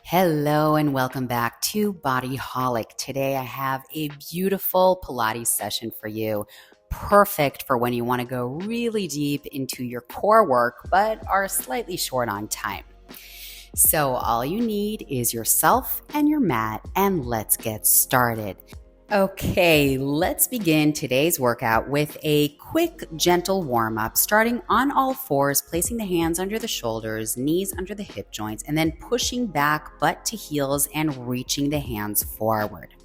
Hello and welcome back to Bodyholic. Today I have a beautiful Pilates session for you. Perfect for when you want to go really deep into your core work but are slightly short on time. So all you need is yourself and your mat, and let's get started. Okay, let's begin today's workout with a quick, gentle warm-up, starting on all fours, placing the hands under the shoulders, knees under the hip joints, and then pushing back butt to heels and reaching the hands forward.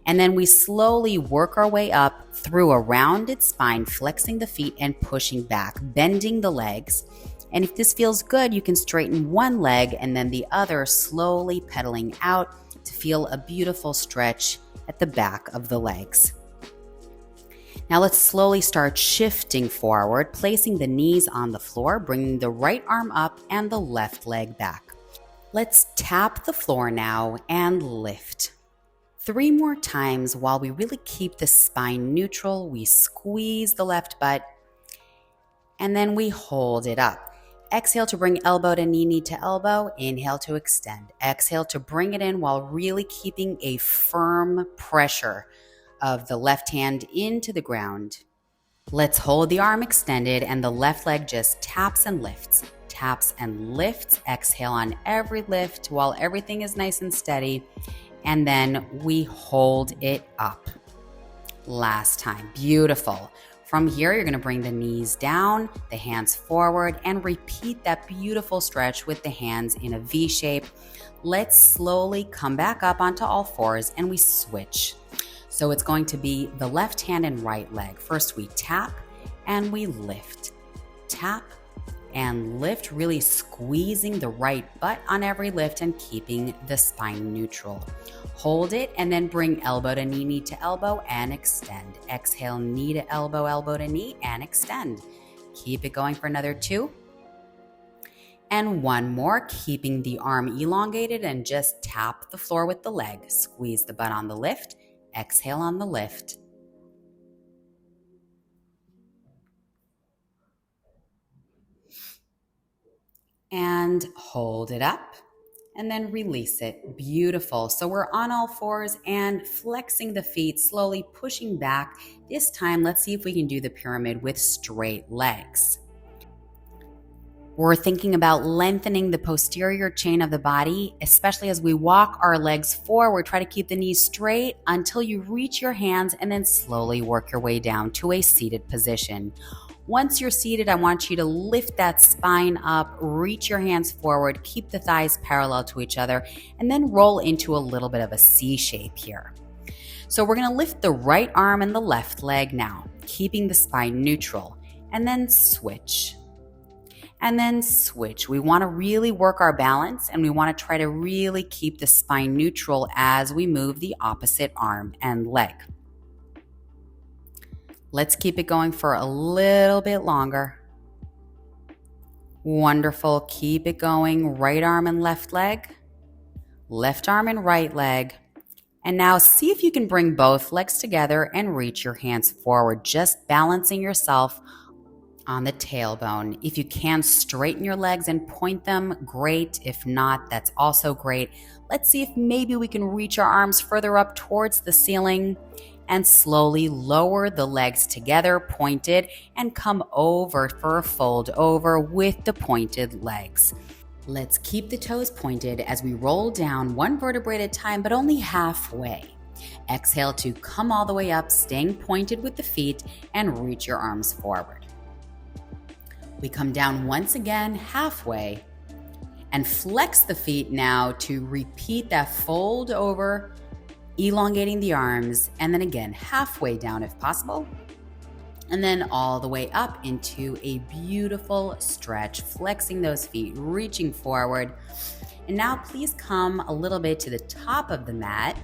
And then we slowly work our way up through a rounded spine, flexing the feet and pushing back, bending the legs. And if this feels good, you can straighten one leg and then the other, slowly pedaling out to feel a beautiful stretch at the back of the legs. Now let's slowly start shifting forward, placing the knees on the floor, bringing the right arm up and the left leg back. Let's tap the floor now and lift. 3 more times while we really keep the spine neutral. We squeeze the left butt and then we hold it up. Exhale to bring elbow to knee, knee to elbow. Inhale to extend. Exhale to bring it in while really keeping a firm pressure of the left hand into the ground. Let's hold the arm extended and the left leg just taps and lifts. Taps and lifts. Exhale on every lift while everything is nice and steady. And then we hold it up. Last time. Beautiful. From here, you're going to bring the knees down, the hands forward, and repeat that beautiful stretch with the hands in a V shape. Let's slowly come back up onto all fours and we switch. So it's going to be the left hand and right leg. First, we tap and we lift. Tap and lift, really squeezing the right butt on every lift and keeping the spine neutral. Hold it and then bring elbow to knee, knee to elbow and extend. Exhale, knee to elbow, elbow to knee and extend. Keep it going for another 2. And 1 more, keeping the arm elongated and just tap the floor with the leg. Squeeze the butt on the lift. Exhale on the lift. And hold it up and then release it. Beautiful. So we're on all fours and flexing the feet, slowly pushing back. This time, let's see if we can do the pyramid with straight legs. We're thinking about lengthening the posterior chain of the body, especially as we walk our legs forward. Try to keep the knees straight until you reach your hands and then slowly work your way down to a seated position. Once you're seated, I want you to lift that spine up, reach your hands forward, keep the thighs parallel to each other, and then roll into a little bit of a C shape here. So we're going to lift the right arm and the left leg now, keeping the spine neutral, and then switch. And then switch. We want to really work our balance, and we want to try to really keep the spine neutral as we move the opposite arm and leg. Let's keep it going for a little bit longer. Wonderful. Keep it going. Right arm and left leg. Left arm and right leg. And now see if you can bring both legs together and reach your hands forward, just balancing yourself on the tailbone. If you can, straighten your legs and point them, great. If not, that's also great. Let's see if maybe we can reach our arms further up towards the ceiling and slowly lower the legs together, pointed, and come over for a fold over with the pointed legs. Let's keep the toes pointed as we roll down 1 vertebrae at a time, but only halfway. Exhale to come all the way up, staying pointed with the feet, and reach your arms forward. We come down once again, halfway, and flex the feet now to repeat that fold over, elongating the arms, and then again, halfway down if possible, and then all the way up into a beautiful stretch, flexing those feet, reaching forward. And now please come a little bit to the top of the mat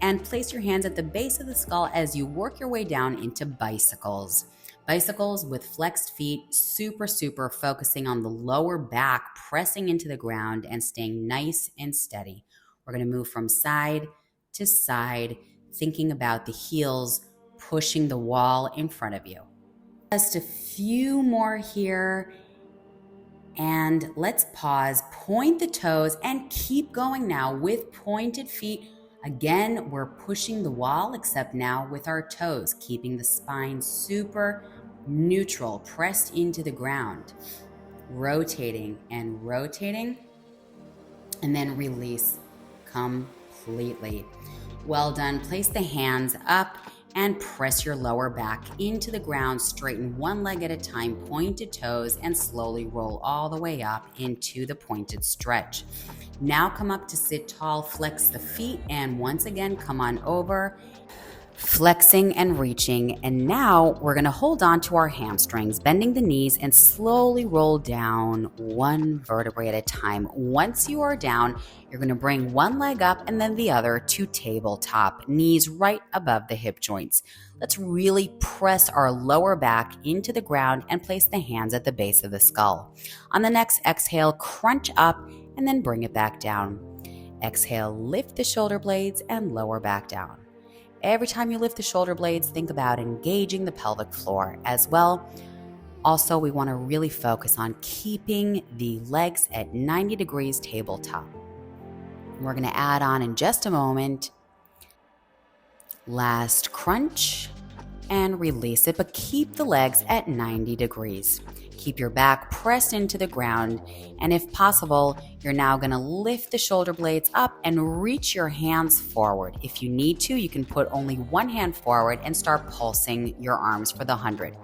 and place your hands at the base of the skull as you work your way down into bicycles. Bicycles with flexed feet, super focusing on the lower back, pressing into the ground and staying nice and steady. We're going to move from side to side, thinking about the heels pushing the wall in front of you. Just a few more here. And let's pause, point the toes, and keep going now with pointed feet. Again, we're pushing the wall, except now with our toes, keeping the spine super neutral, pressed into the ground. Rotating and rotating, and then release completely. Well done. Place the hands up and press your lower back into the ground. Straighten one leg at a time, pointed toes, and slowly roll all the way up into the pointed stretch. Now come up to sit tall, flex the feet, and once again, come on over, flexing and reaching. And now we're going to hold on to our hamstrings, bending the knees, and slowly roll down one vertebrae at a time. Once you are down, you're going to bring one leg up and then the other to tabletop, knees right above the hip joints. Let's really press our lower back into the ground and place the hands at the base of the skull. On the next exhale, crunch up and then bring it back down. Exhale, lift the shoulder blades and lower back down. Every time you lift the shoulder blades, think about engaging the pelvic floor as well. Also, we want to really focus on keeping the legs at 90 degrees tabletop. We're going to add on in just a moment. Last crunch and release it, but keep the legs at 90 degrees. Keep your back pressed into the ground, and if possible, you're now going to lift the shoulder blades up and reach your hands forward. If you need to, you can put only one hand forward and start pulsing your arms for the 100.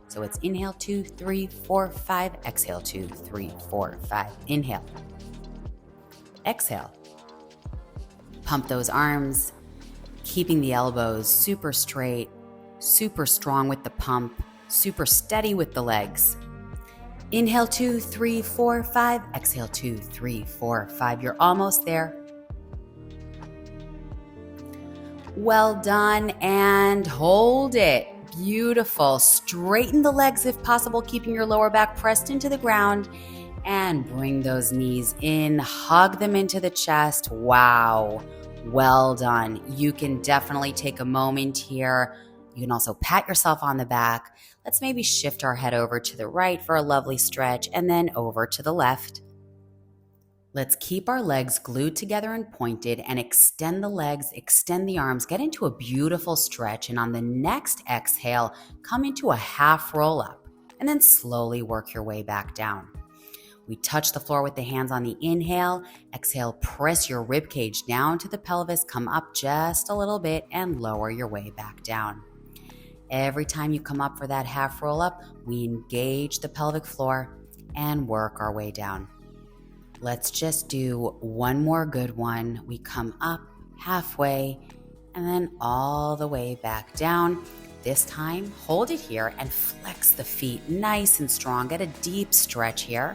So it's inhale, 2, 3, 4, 5. Exhale, 2, 3, 4, 5. Inhale. Exhale. Pump those arms, keeping the elbows super straight, super strong with the pump, super steady with the legs. Inhale, 2, 3, 4, 5. Exhale, 2, 3, 4, 5. You're almost there. Well done, and hold it. Beautiful. Straighten the legs if possible, keeping your lower back pressed into the ground, and bring those knees in. Hug them into the chest. Wow. Well done. You can definitely take a moment here. You can also pat yourself on the back. Let's maybe shift our head over to the right for a lovely stretch and then over to the left. Let's keep our legs glued together and pointed and extend the legs, extend the arms, get into a beautiful stretch. And on the next exhale, come into a half roll up and then slowly work your way back down. We touch the floor with the hands on the inhale. Exhale, press your rib cage down to the pelvis, come up just a little bit and lower your way back down. Every time you come up for that half roll up, we engage the pelvic floor and work our way down. Let's just do one more good one. We come up halfway and then all the way back down. This time, hold it here and flex the feet nice and strong. Get a deep stretch here.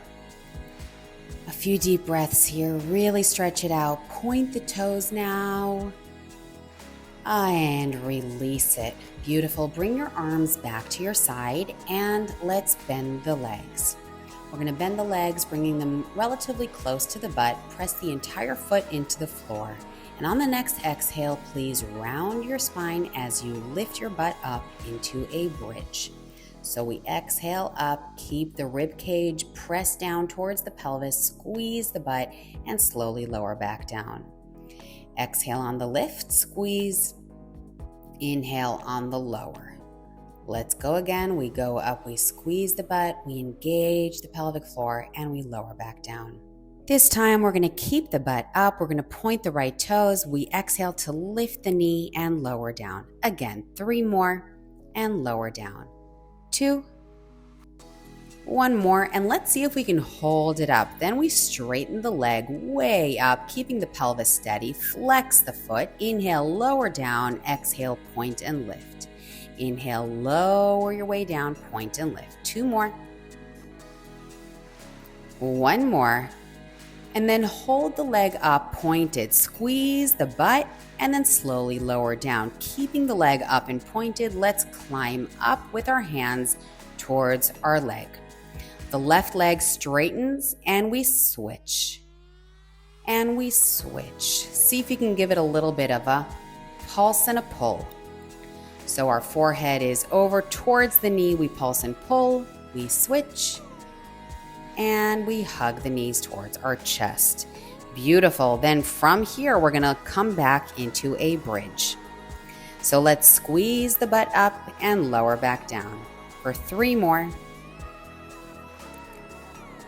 A few deep breaths here. Really stretch it out. Point the toes now. And release it. Beautiful. Bring your arms back to your side and let's bend the legs. We're going to bend the legs, bringing them relatively close to the butt. Press the entire foot into the floor. And on the next exhale, please round your spine as you lift your butt up into a bridge. So we exhale up, keep the rib cage pressed down towards the pelvis, squeeze the butt, and slowly lower back down. Exhale on the lift, squeeze. Inhale on the lower. Let's go again. We go up, we squeeze the butt, we engage the pelvic floor, and we lower back down. This time we're going to keep the butt up. We're going to point the right toes. We exhale to lift the knee and lower down. Again, 3 more and lower down. 2. 1 more, and let's see if we can hold it up. Then we straighten the leg way up, keeping the pelvis steady. Flex the foot. Inhale, lower down. Exhale, point and lift. Inhale, lower your way down, point and lift. 2 more. 1 more. And then hold the leg up, pointed. Squeeze the butt, and then slowly lower down. Keeping the leg up and pointed, let's climb up with our hands towards our leg. The left leg straightens, and we switch. And we switch. See if you can give it a little bit of a pulse and a pull. So our forehead is over towards the knee. We pulse and pull. We switch. and we hug the knees towards our chest. Beautiful. Then from here, we're gonna come back into a bridge. So let's squeeze the butt up and lower back down for 3 more.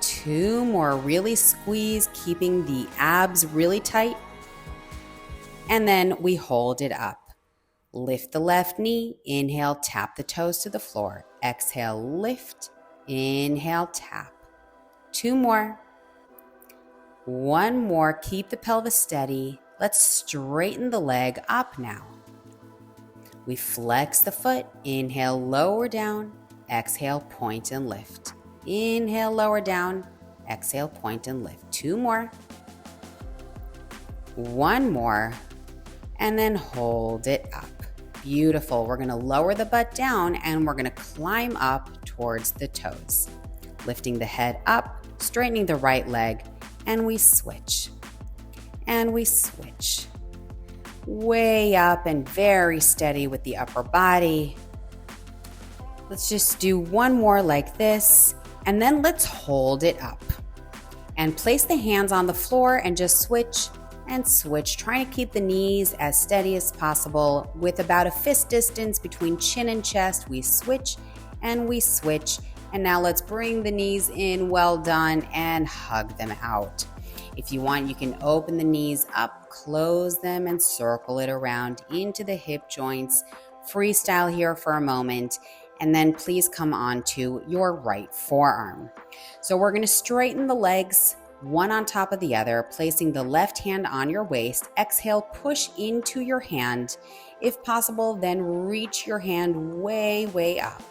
2 more, really squeeze, keeping the abs really tight. And then we hold it up. Lift the left knee, inhale, tap the toes to the floor. Exhale, lift, inhale, tap. 2 more. 1 more, keep the pelvis steady. Let's straighten the leg up now. We flex the foot, inhale, lower down, exhale, point and lift. Inhale, lower down, exhale, point and lift. 2 more. 1 more, and then hold it up. Beautiful. We're gonna lower the butt down and we're gonna climb up towards the toes. Lifting the head up, straightening the right leg, and we switch. And we switch. Way up and very steady with the upper body. Let's just do 1 more like this, and then let's hold it up. And place the hands on the floor and just switch and switch, trying to keep the knees as steady as possible with about a fist distance between chin and chest. We switch and we switch. And now let's bring the knees in, well done, and hug them out. If you want, you can open the knees up, close them, and circle it around into the hip joints. Freestyle here for a moment, and then please come on to your right forearm. So we're gonna straighten the legs, one on top of the other, placing the left hand on your waist. Exhale, push into your hand. If possible, then reach your hand way, way up.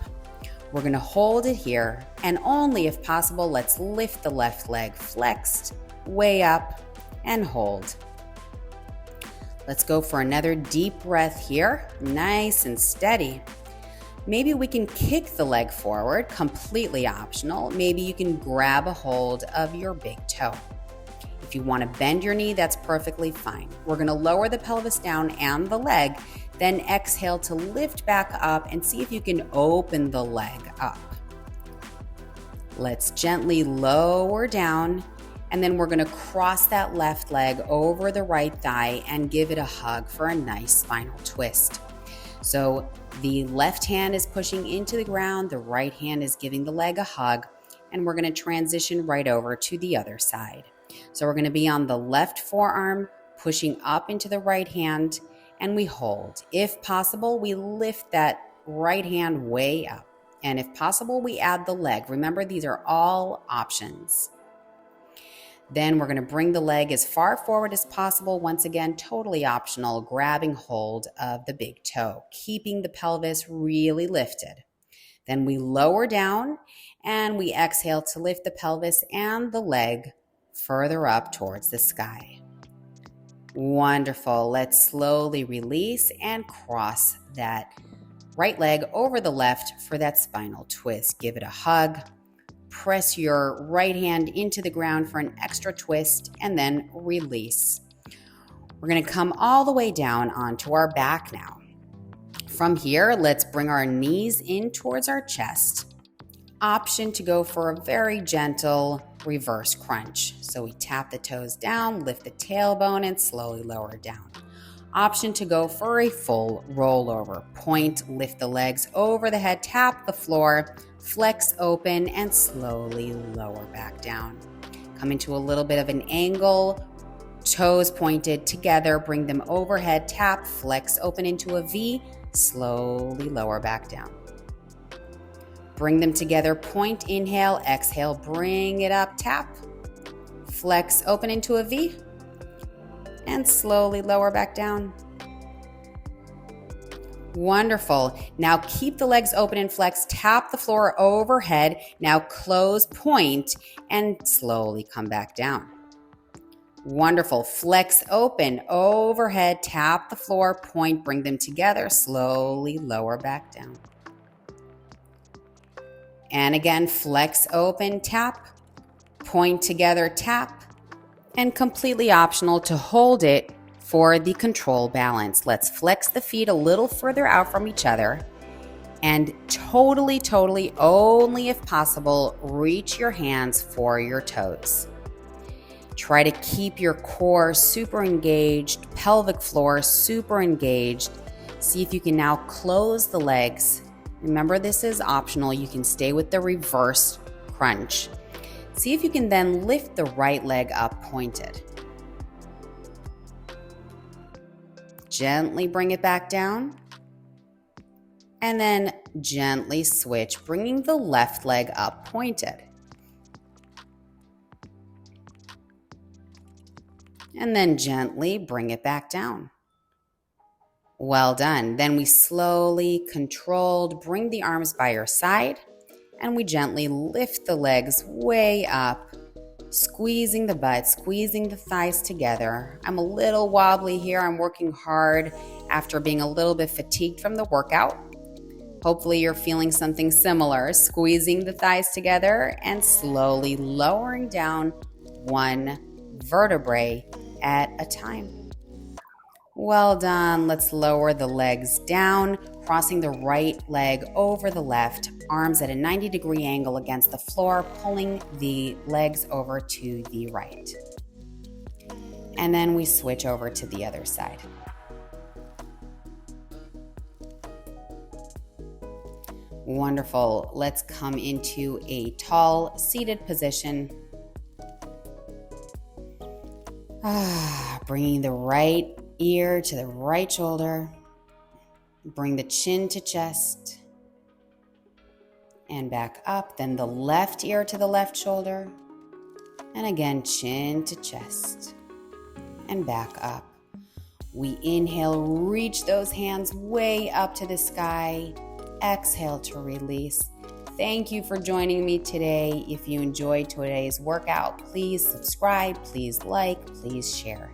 We're gonna hold it here, and only if possible, let's lift the left leg flexed, way up, and hold. Let's go for another deep breath here, nice and steady. Maybe we can kick the leg forward, completely optional. Maybe you can grab a hold of your big toe. If you want to bend your knee, that's perfectly fine. We're going to lower the pelvis down and the leg, then exhale to lift back up and see if you can open the leg up. Let's gently lower down, and then we're going to cross that left leg over the right thigh and give it a hug for a nice spinal twist. So the left hand is pushing into the ground, the right hand is giving the leg a hug, and we're going to transition right over to the other side. So we're going to be on the left forearm, pushing up into the right hand, and we hold. If possible, we lift that right hand way up. And if possible, we add the leg. Remember, these are all options. Then we're going to bring the leg as far forward as possible. Once again, totally optional, grabbing hold of the big toe, keeping the pelvis really lifted. Then we lower down and we exhale to lift the pelvis and the leg further up towards the sky. Wonderful. Let's slowly release and cross that right leg over the left for that spinal twist. Give it a hug. Press your right hand into the ground for an extra twist and then release. We're going to come all the way down onto our back now. From here, let's bring our knees in towards our chest. Option to go for a very gentle reverse crunch. So we tap the toes down, lift the tailbone, and slowly lower down. Option to go for a full rollover. Point, lift the legs over the head, tap the floor, flex open, and slowly lower back down. Come into a little bit of an angle, toes pointed together, bring them overhead, tap, flex open into a V, slowly lower back down. Bring them together, point, inhale, exhale, bring it up, tap, flex open into a V, and slowly lower back down. Wonderful. Now keep the legs open and flex, tap the floor overhead, now close, point, and slowly come back down. Wonderful. Flex open, overhead, tap the floor, point, bring them together, slowly lower back down. And again, flex open, tap, point together, tap, and completely optional to hold it for the control balance. Let's flex the feet a little further out from each other. And totally, only if possible, reach your hands for your toes. Try to keep your core super engaged, pelvic floor super engaged. See if you can now close the legs. Remember, this is optional. You can stay with the reverse crunch. See if you can then lift the right leg up pointed. Gently bring it back down. And then gently switch, bringing the left leg up pointed. And then gently bring it back down. Well done. Then we slowly, controlled, bring the arms by your side, and we gently lift the legs way up, squeezing the butt, squeezing the thighs together. I'm a little wobbly here. I'm working hard after being a little bit fatigued from the workout. Hopefully you're feeling something similar, squeezing the thighs together and slowly lowering down one vertebrae at a time. Well done. Let's lower the legs down, crossing the right leg over the left, arms at a 90-degree angle against the floor, pulling the legs over to the right. And then we switch over to the other side. Wonderful. Let's come into a tall seated position. Bringing the right ear to the right shoulder. Bring the chin to chest. And back up. Then the left ear to the left shoulder. And again, chin to chest. And back up. We inhale, reach those hands way up to the sky. Exhale to release. Thank you for joining me today. If you enjoyed today's workout, please subscribe, please like, please share.